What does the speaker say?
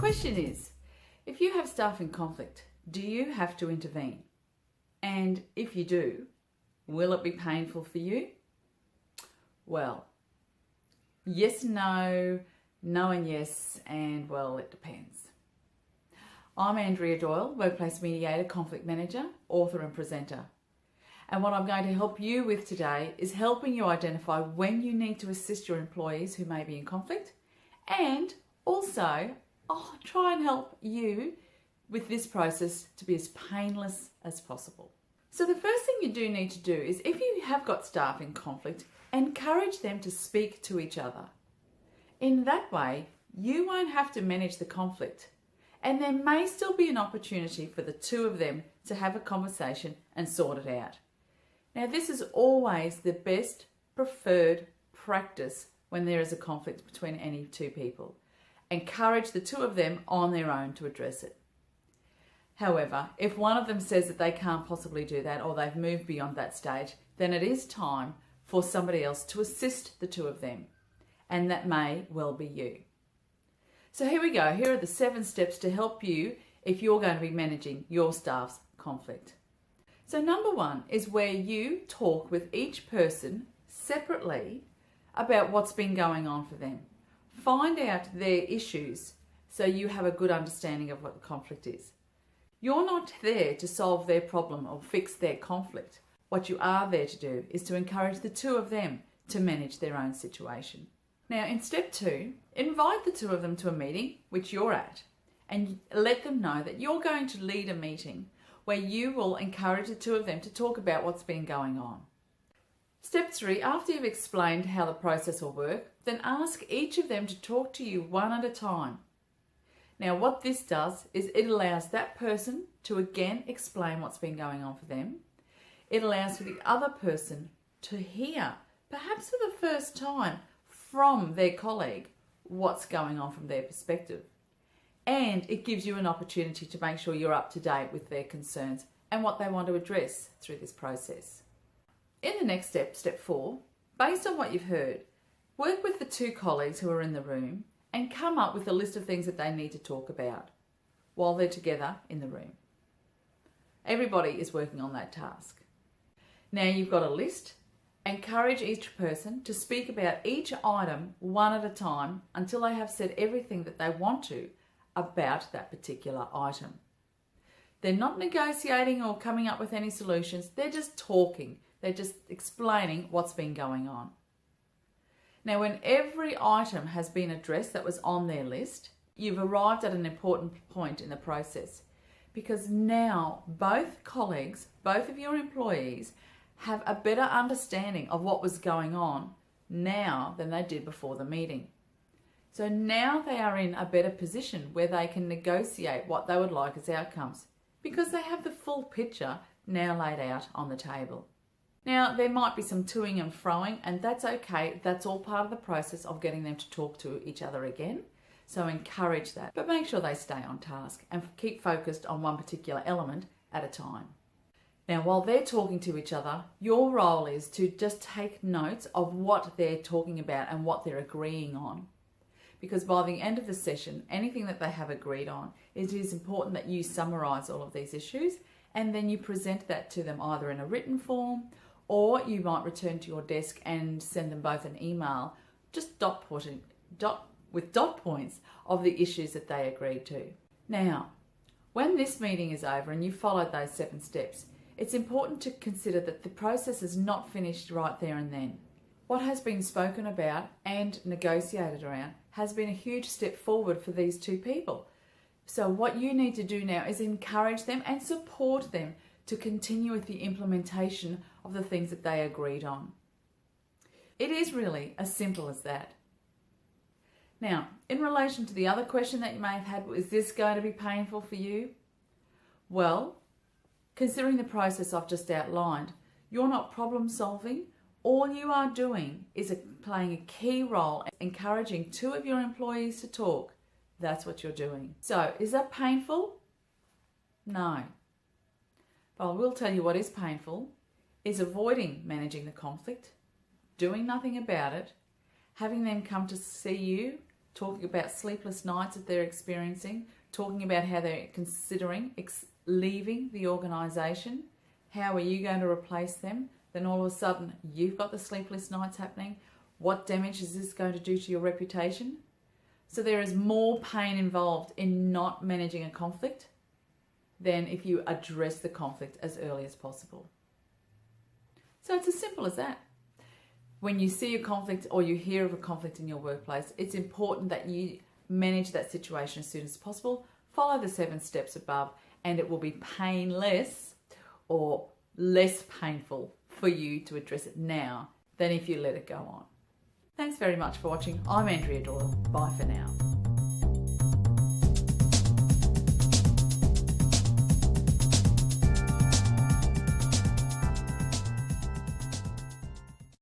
question is, if you have staff in conflict, do you have to intervene? And if you do, will it be painful for you? Well, yes, no, no and yes, and well, it depends. I'm Andrea Doyle, Workplace Mediator, Conflict Manager, author and presenter. And what I'm going to help you with today is helping you identify when you need to assist your employees who may be in conflict, and also I'll try and help you with this process to be as painless as possible. So the first thing you do need to do is, if you have got staff in conflict, encourage them to speak to each other. In that way, you won't have to manage the conflict, and there may still be an opportunity for the two of them to have a conversation and sort it out. Now, this is always the best preferred practice when there is a conflict between any two people. Encourage the two of them on their own to address it. However, if one of them says that they can't possibly do that, or they've moved beyond that stage, then it is time for somebody else to assist the two of them. And that may well be you. So here we go. Here are the 7 steps to help you if you're going to be managing your staff's conflict. So number 1 is where you talk with each person separately about what's been going on for them. Find out their issues so you have a good understanding of what the conflict is. You're not there to solve their problem or fix their conflict. What you are there to do is to encourage the two of them to manage their own situation. Now, in step 2, invite the two of them to a meeting, which you're at, and let them know that you're going to lead a meeting where you will encourage the two of them to talk about what's been going on. Step 3, after you've explained how the process will work, then ask each of them to talk to you one at a time. Now, what this does is it allows that person to again explain what's been going on for them. It allows for the other person to hear, perhaps for the first time, from their colleague, what's going on from their perspective. And it gives you an opportunity to make sure you're up to date with their concerns and what they want to address through this process. In the next step, step 4, based on what you've heard, work with the two colleagues who are in the room and come up with a list of things that they need to talk about while they're together in the room. Everybody is working on that task. Now you've got a list. Encourage each person to speak about each item one at a time until they have said everything that they want to about that particular item. They're not negotiating or coming up with any solutions. They're just talking. They're just explaining what's been going on. Now, when every item has been addressed that was on their list, you've arrived at an important point in the process, because now both colleagues, both of your employees, have a better understanding of what was going on now than they did before the meeting. So now they are in a better position where they can negotiate what they would like as outcomes, because they have the full picture now laid out on the table. Now, there might be some toing and froing, and that's okay. That's all part of the process of getting them to talk to each other again. So encourage that, but make sure they stay on task and keep focused on one particular element at a time. Now, while they're talking to each other, your role is to just take notes of what they're talking about and what they're agreeing on. Because by the end of the session, anything that they have agreed on, it is important that you summarise all of these issues, and then you present that to them either in a written form, or you might return to your desk and send them both an email, just with dot points of the issues that they agreed to. Now, when this meeting is over and you've followed those 7 steps, it's important to consider that the process is not finished right there and then. What has been spoken about and negotiated around has been a huge step forward for these two people. So what you need to do now is encourage them and support them to continue with the implementation of the things that they agreed on. It is really as simple as that. Now, in relation to the other question that you may have had, is this going to be painful for you? Well, considering the process I've just outlined, you're not problem solving. All you are doing is playing a key role, encouraging 2 of your employees to talk. That's what you're doing. So, is that painful? No. But I will tell you what is painful is avoiding managing the conflict, doing nothing about it, having them come to see you talking about sleepless nights that they're experiencing, talking about how they're considering leaving the organisation. How are you going to replace them? Then all of a sudden you've got the sleepless nights happening. What damage is this going to do to your reputation? So there is more pain involved in not managing a conflict than if you address the conflict as early as possible. So it's as simple as that. When you see a conflict or you hear of a conflict in your workplace, it's important that you manage that situation as soon as possible. Follow the 7 steps above and it will be painless or less painful for you to address it now than if you let it go on. Thanks very much for watching. I'm Andrea Doyle. Bye for now.